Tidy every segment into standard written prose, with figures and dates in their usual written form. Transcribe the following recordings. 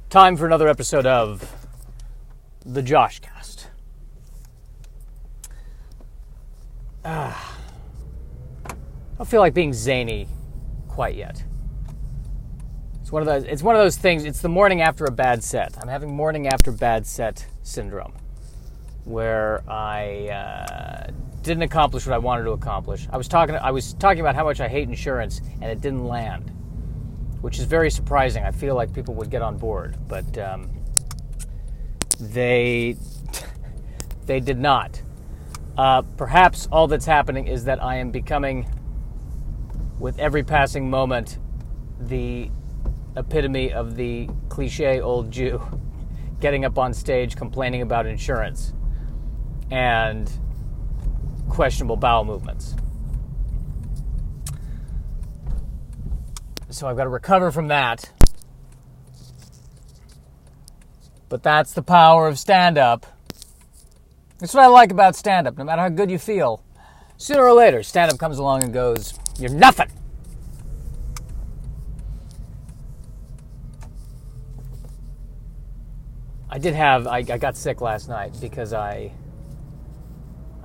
Time for another episode of the Joshcast. I don't feel like being zany quite yet. It's one of those things. It's the morning after a bad set. I'm having morning after bad set syndrome, where I didn't accomplish what I wanted to accomplish. I was talking about how much I hate insurance, and it didn't land, which is very surprising. I feel like people would get on board, but they did not. Perhaps all that's happening is that I am becoming, with every passing moment, the epitome of the cliche old Jew getting up on stage complaining about insurance and questionable bowel movements. So I've got to recover from that. But that's the power of stand-up. That's what I like about stand-up. No matter how good you feel, sooner or later, stand-up comes along and goes, "You're nothing." I got sick last night because I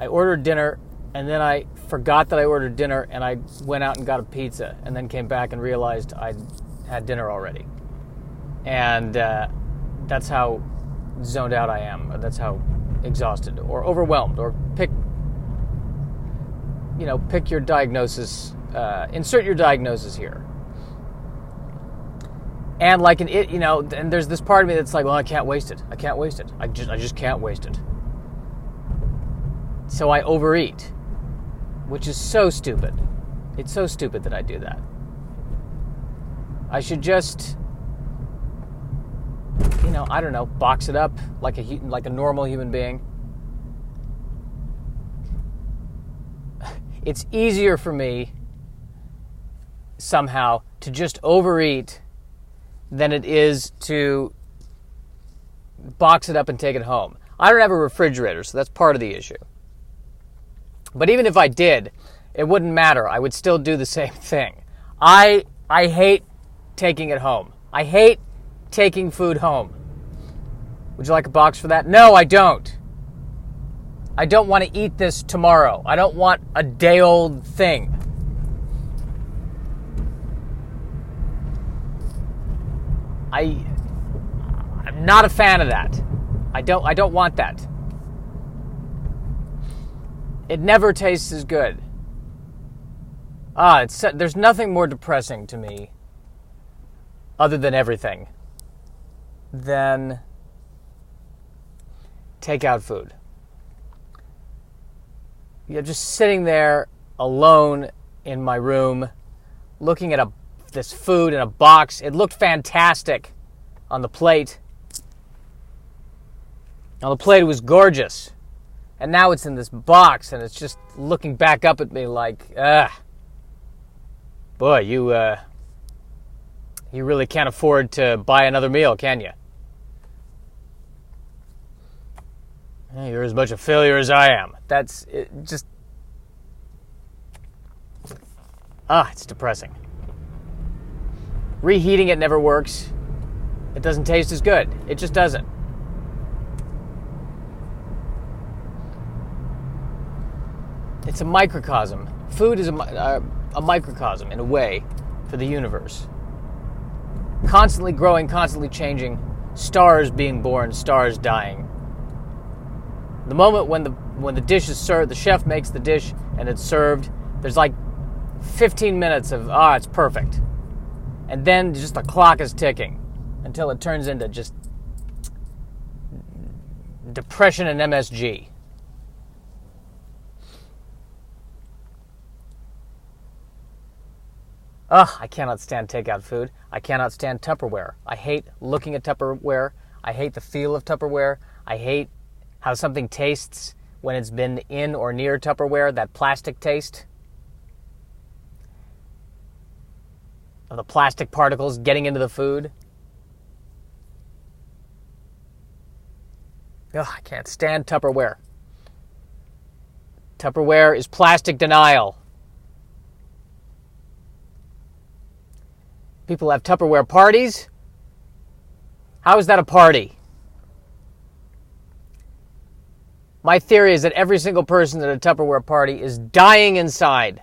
ordered dinner, and then I forgot that I ordered dinner, and I went out and got a pizza, and then came back and realized I'd had dinner already. And that's how zoned out I am. That's how exhausted or overwhelmed, or pick your diagnosis, insert your diagnosis here. And and there's this part of me that's like, well, I can't waste it. I just can't waste it. So I overeat, which is so stupid. It's so stupid that I do that. I should just, I don't know, box it up like a normal human being. It's easier for me somehow to just overeat than it is to box it up and take it home. I don't have a refrigerator, so that's part of the issue. But even if I did, it wouldn't matter. I would still do the same thing. I hate taking it home. I hate taking food home. Would you like a box for that? No, I don't. I don't want to eat this tomorrow. I don't want a day-old thing. I'm not a fan of that. I don't want that. It never tastes as good. There's nothing more depressing to me, other than everything, than takeout food. You're just sitting there alone in my room, looking at this food in a box. It looked fantastic on the plate. Now, the plate was gorgeous. And now it's in this box, and it's just looking back up at me like, boy, you really can't afford to buy another meal, can you? You're as much a failure as I am. That's it, just... it's depressing. Reheating it never works. It doesn't taste as good. It just doesn't. It's a microcosm. Food is a microcosm, in a way, for the universe. Constantly growing, constantly changing, stars being born, stars dying. The moment when the dish is served, the chef makes the dish and it's served, there's like 15 minutes of, it's perfect. And then just the clock is ticking until it turns into just depression and MSG. I cannot stand takeout food. I cannot stand Tupperware. I hate looking at Tupperware. I hate the feel of Tupperware. I hate how something tastes when it's been in or near Tupperware, that plastic taste of the plastic particles getting into the food. I can't stand Tupperware. Tupperware is plastic denial. People have Tupperware parties. How is that a party? My theory is that every single person at a Tupperware party is dying inside.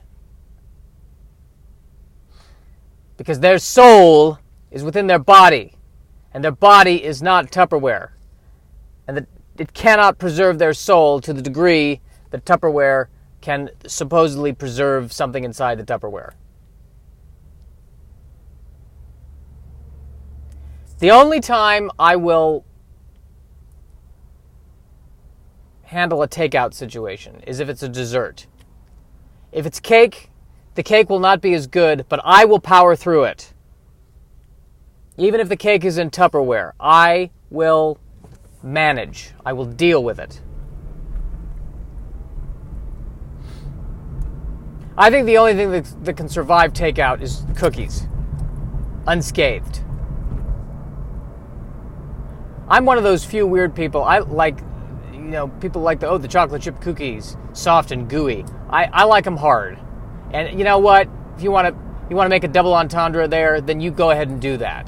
Because their soul is within their body. And their body is not Tupperware. And that it cannot preserve their soul to the degree that Tupperware can supposedly preserve something inside the Tupperware. The only time I will handle a takeout situation is if it's a dessert. If it's cake, the cake will not be as good, but I will power through it. Even if the cake is in Tupperware, I will manage. I will deal with it. I think the only thing that can survive takeout is cookies. Unscathed. I'm one of those few weird people. I like, people like the chocolate chip cookies, soft and gooey. I like them hard. And you know what? If you want to make a double entendre there, then you go ahead and do that.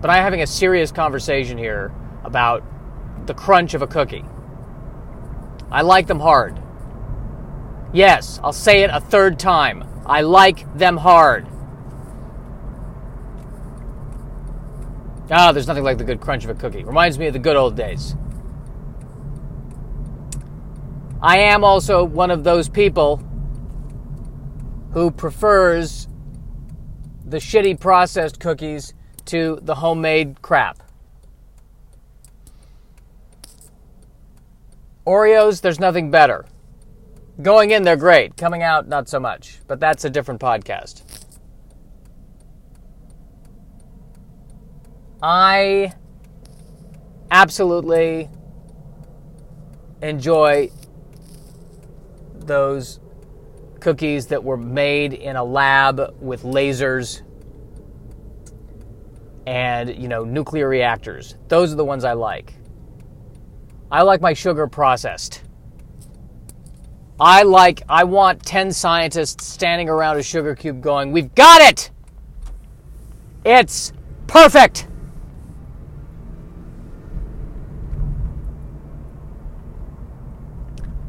But I'm having a serious conversation here about the crunch of a cookie. I like them hard. Yes, I'll say it a third time. I like them hard. There's nothing like the good crunch of a cookie. Reminds me of the good old days. I am also one of those people who prefers the shitty processed cookies to the homemade crap. Oreos, there's nothing better. Going in, they're great. Coming out, not so much. But that's a different podcast. I absolutely enjoy those cookies that were made in a lab with lasers and, nuclear reactors. Those are the ones I like. I like my sugar processed. I want 10 scientists standing around a sugar cube going, "We've got it! It's perfect!"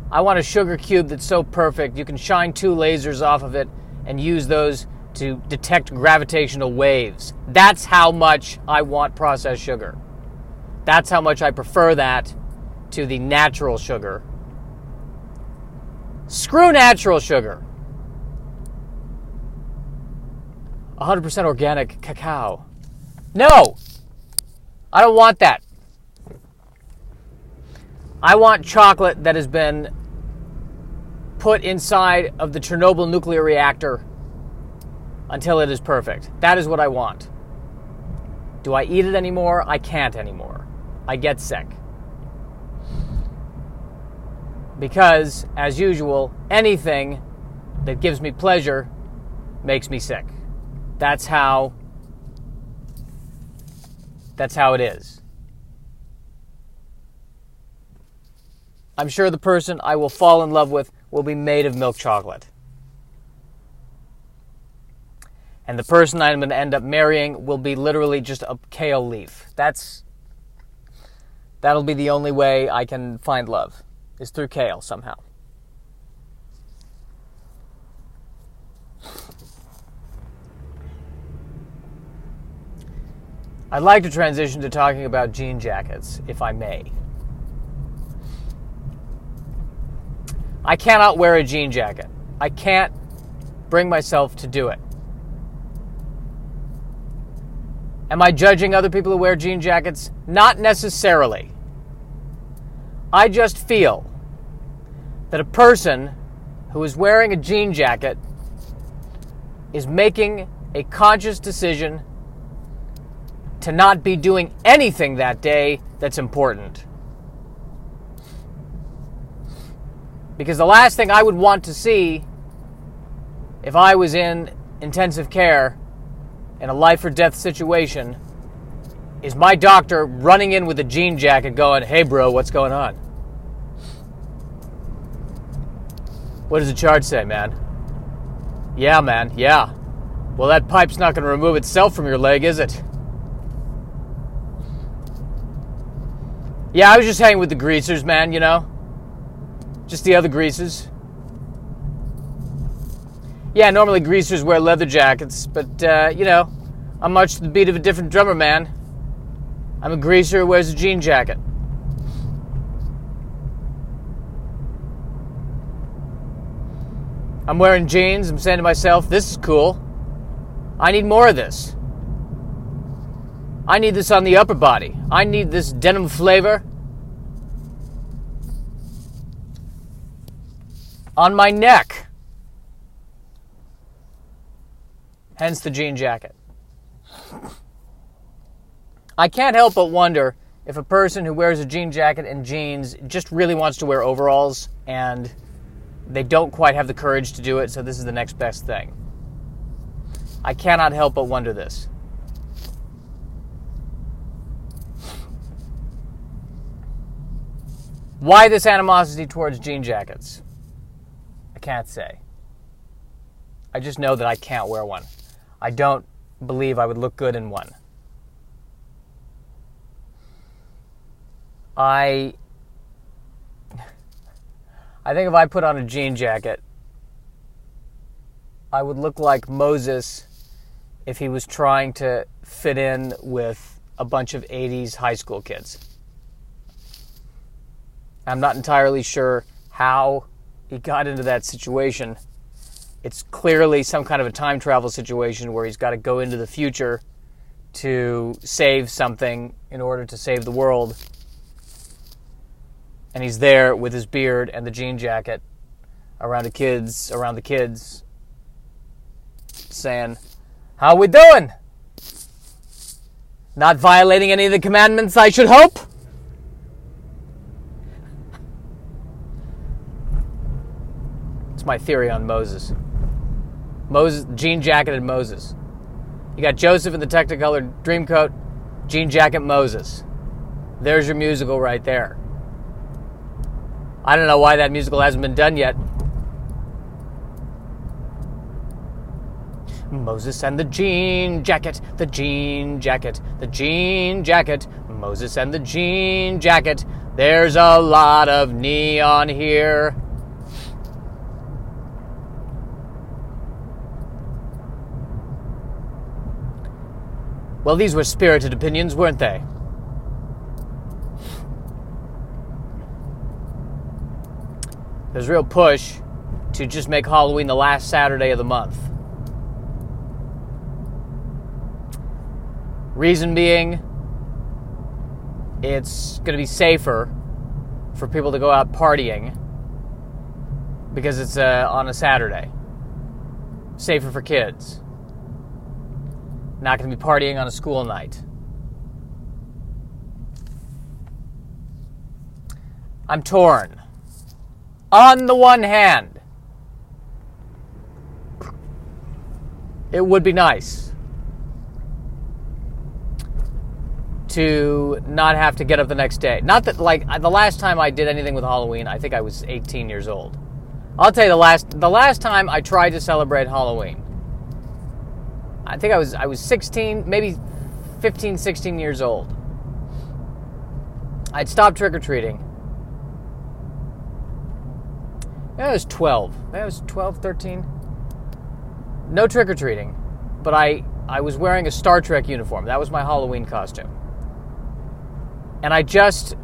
I want a sugar cube that's so perfect you can shine 2 lasers off of it and use those to detect gravitational waves. That's how much I want processed sugar. That's how much I prefer that to the natural sugar. Screw natural sugar. 100% organic cacao. No! I don't want that. I want chocolate that has been put inside of the Chernobyl nuclear reactor until it is perfect. That is what I want. Do I eat it anymore? I can't anymore. I get sick. Because, as usual, anything that gives me pleasure makes me sick. That's how it is. I'm sure the person I will fall in love with will be made of milk chocolate. And the person I'm going to end up marrying will be literally just a kale leaf. That'll be the only way I can find love, is through kale somehow. I'd like to transition to talking about jean jackets, if I may. I cannot wear a jean jacket. I can't bring myself to do it. Am I judging other people who wear jean jackets? Not necessarily. I just feel that a person who is wearing a jean jacket is making a conscious decision to not be doing anything that day that's important. Because the last thing I would want to see if I was in intensive care in a life or death situation is my doctor running in with a jean jacket going, "Hey bro, what's going on? What does the chart say, man?" "Yeah, man, yeah." "Well, that pipe's not going to remove itself from your leg, is it?" Yeah, I was just hanging with the greasers, man, you know? Just the other greasers. Yeah, normally greasers wear leather jackets, but, you know, I'm much to the beat of a different drummer, man. I'm a greaser who wears a jean jacket. I'm wearing jeans. I'm saying to myself, this is cool. I need more of this. I need this on the upper body. I need this denim flavor on my neck. Hence the jean jacket. I can't help but wonder if a person who wears a jean jacket and jeans just really wants to wear overalls and they don't quite have the courage to do it, so this is the next best thing. I cannot help but wonder this. Why this animosity towards jean jackets? I can't say. I just know that I can't wear one. I don't believe I would look good in one. I think if I put on a jean jacket, I would look like Moses if he was trying to fit in with a bunch of 80s high school kids. I'm not entirely sure how he got into that situation. It's clearly some kind of a time travel situation where he's got to go into the future to save something in order to save the world. And he's there with his beard and the jean jacket around the kids, saying, "How we doing? Not violating any of the commandments, I should hope?" It's my theory on Moses. Jean jacketed Moses. You got Joseph in the Technicolor Dreamcoat, jean jacket Moses. There's your musical right there. I don't know why that musical hasn't been done yet. Moses and the jean jacket, the jean jacket, the jean jacket, Moses and the jean jacket. There's a lot of neon here. Well, these were spirited opinions, weren't they? There's a real push to just make Halloween the last Saturday of the month. Reason being, it's going to be safer for people to go out partying because it's on a Saturday. Safer for kids. Not going to be partying on a school night. I'm torn. On the one hand, it would be nice to not have to get up the next day. Not that, like, the last time I did anything with Halloween, I think I was 18 years old. I'll tell you the last time I tried to celebrate Halloween, I think I was 16, maybe 15, 16 years old. I'd stopped trick-or-treating. I was 12. I was 12, 13. No trick-or-treating, but I was wearing a Star Trek uniform. That was my Halloween costume. And I just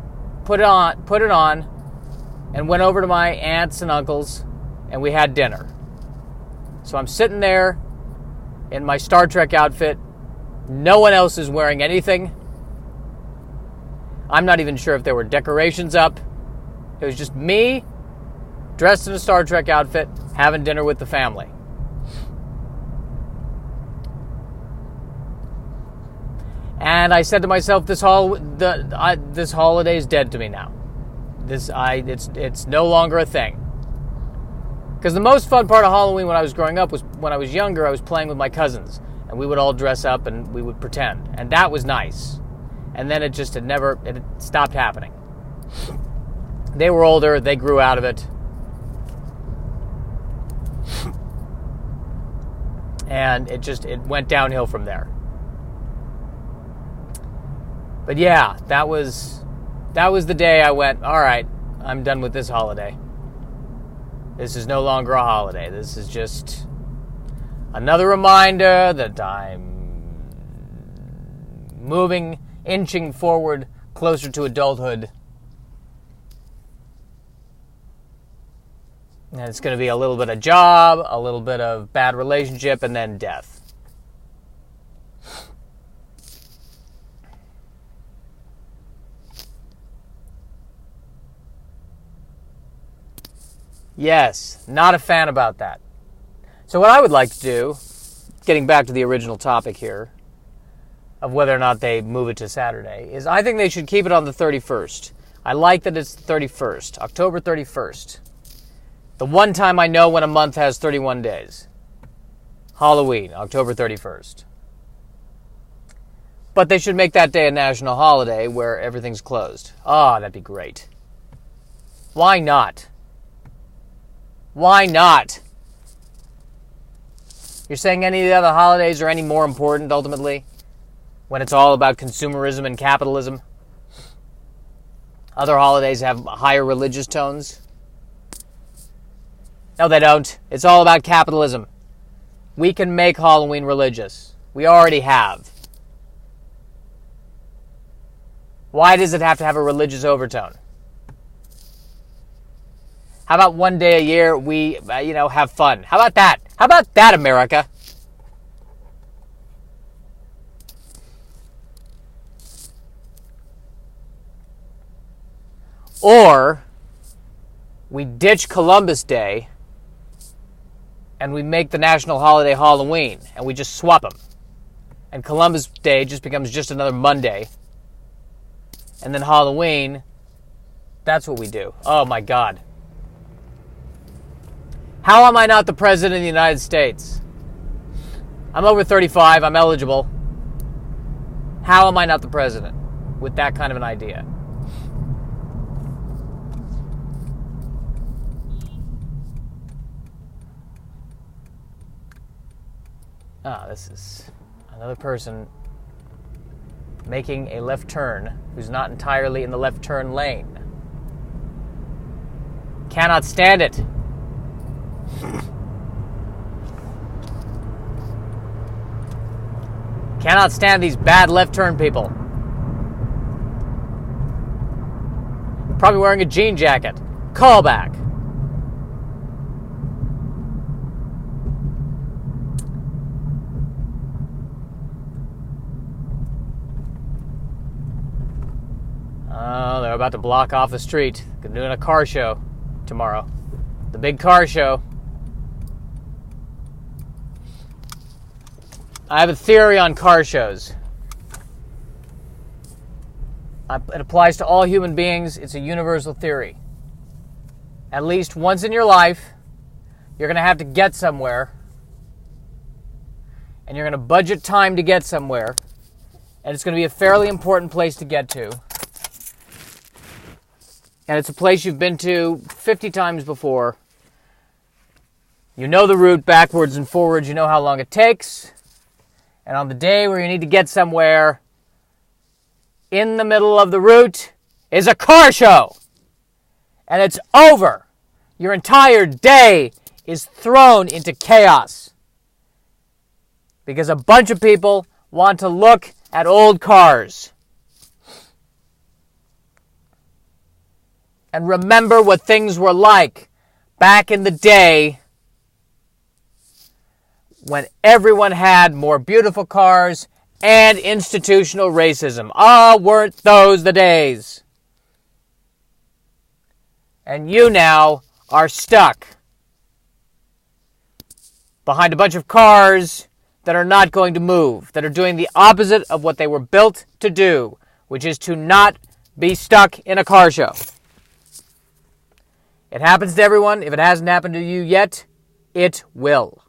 put it on, and went over to my aunts and uncles, and we had dinner. So I'm sitting there in my Star Trek outfit. No one else is wearing anything. I'm not even sure if there were decorations up. It was just me, dressed in a Star Trek outfit, having dinner with the family. And I said to myself, this holiday is dead to me now. It's no longer a thing. Because the most fun part of Halloween when I was growing up was when I was younger, I was playing with my cousins. And we would all dress up and we would pretend. And that was nice. And then it stopped happening. They were older, they grew out of it. And it went downhill from there. But yeah, that was That was the day I went, all right, I'm done with this holiday. This is no longer a holiday. This is just another reminder that I'm inching forward closer to adulthood. And it's going to be a little bit of job, a little bit of bad relationship, and then death. Yes, not a fan about that. So what I would like to do, getting back to the original topic here, of whether or not they move it to Saturday, is I think they should keep it on the 31st. I like that it's the 31st, October 31st. The one time I know when a month has 31 days. Halloween, October 31st. But they should make that day a national holiday where everything's closed. Ah, that'd be great. Why not? Why not? You're saying any of the other holidays are any more important, ultimately? When it's all about consumerism and capitalism? Other holidays have higher religious tones? No, they don't. It's all about capitalism. We can make Halloween religious. We already have. Why does it have to have a religious overtone? How about one day a year we, have fun? How about that? How about that, America? Or we ditch Columbus Day and we make the national holiday Halloween and we just swap them. And Columbus Day just becomes just another Monday. And then Halloween, that's what we do. Oh my God. How am I not the president of the United States? I'm over 35. I'm eligible. How am I not the president with that kind of an idea? This is another person making a left turn who's not entirely in the left turn lane. Cannot stand it. Cannot stand these bad left turn people. Probably wearing a jean jacket. Callback. Oh, they're about to block off the street. They're doing a car show tomorrow. The big car show. I have a theory on car shows. It applies to all human beings. It's a universal theory. At least once in your life, you're going to have to get somewhere. And you're going to budget time to get somewhere. And it's going to be a fairly important place to get to. And it's a place you've been to 50 times before. You know the route backwards and forwards. You know how long it takes. And on the day where you need to get somewhere, in the middle of the route is a car show. And it's over. Your entire day is thrown into chaos. Because a bunch of people want to look at old cars. And remember what things were like back in the day when everyone had more beautiful cars and institutional racism. Ah, weren't those the days? And you now are stuck behind a bunch of cars that are not going to move, that are doing the opposite of what they were built to do, which is to not be stuck in a car show. It happens to everyone. If it hasn't happened to you yet, it will.